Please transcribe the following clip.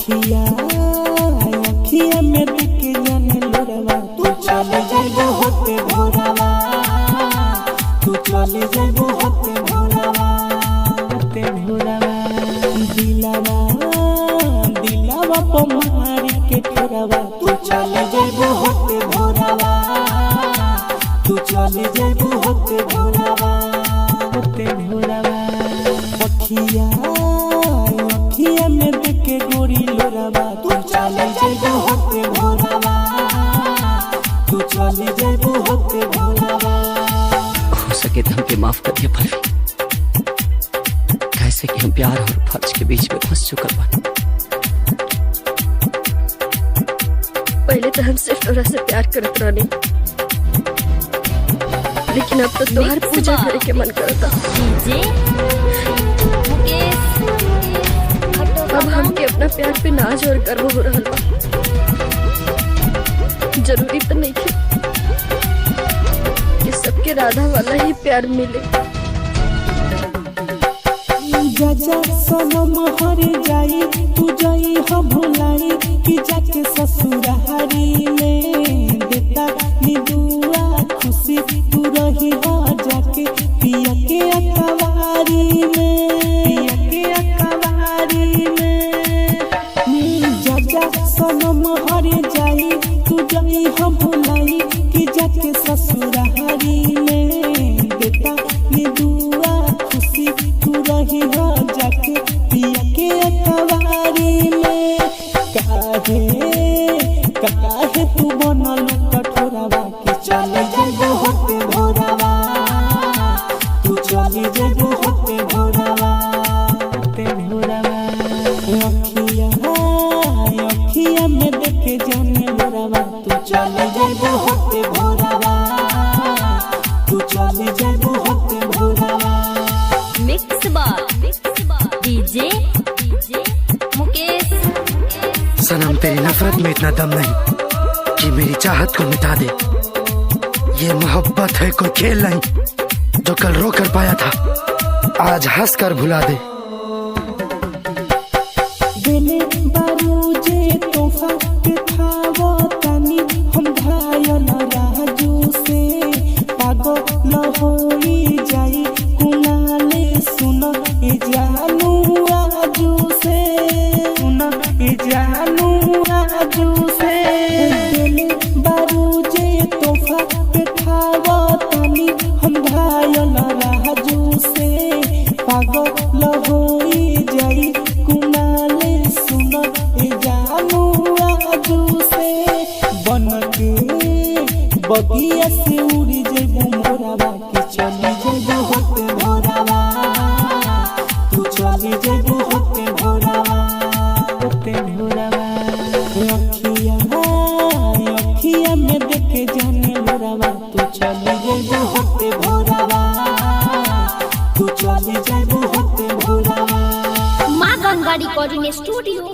अखिया अखिया में देख जाने लोरवा तू चले जाइबो होते भोरवा तू चले जाइबो होते भोरवा दिलावा दिलावा पमारी के ठोरवा तू चले जाइबो होते भोरवा तू चले जाइबो होते भोरवा अखिया अखिया में देखे गोरी लोरवा तू चले जाइबो होते भोरवा तू चले जाइबो होते भोरवा। हो सके तो हमके माफ कर दिया पल्लवी, कैसे कि हम प्यार और फर्ज के बीच में फंस चुका बानी। पहले तो हम सिर्फ तोरा से प्यार करत रहनी, लेकिन अब तो तोहर पूजा करे के मन करता। अब हमके अपना प्यार पे नाज और गर्व हो रहा बा। जरूरी तो नहीं है कि सबके राधा वाला ही प्यार मिले। जा सनम हर जाई तू जाई हम भुलाई कि जाके ससुरारी में देता नी दुआ खुशी तू रही हो जाके पिया के अकवारी में जा सनम हर जाई तू जाई हम भुलाई कि जाके ससुरारी में देता नी दुआ खुशी तू रही हो जाके पिया के अकवारी में। काहे तू बनल कठोरवा कि चले जाइबो होते भोरवा तू चले जाइबो होते भोरवा अखिया अखिया में देखे जाने लोरवा तू चले जाइबो होते भोरवा तू चले जाइबो होते भोरवा। मिक्स बार डीजे मुकेश। सनम तेरी नफरत में इतना दम नहीं कि मेरी चाहत को मिटा दे। ये मोहब्बत है कोई खेल नहीं जो कल रो कर पाया था आज हंस कर भुला दे। दिले बारूजे तोहफा के खावो तनी हम घायल राजू से पागल होई जाई कुनाले सुन ए जानू आजू से सुन ए जानू आजू से। दिले बारूजे तोहफा के खावो तनी हम घायल राजू से पागल होई जाई कुनाले सुन ए जानू आजू से। बनके बगिया से उड़ी जेबू मोरवा कि चली जेबू होते भोरवा तू चली जेबू होते भोरवा अखिया अखिया में देखे जाने लोरवा तू चली जेबू होते भोरवा तू चली जेबू होते भोरवा। माँ गंगा रिकॉर्डिंग स्टूडियो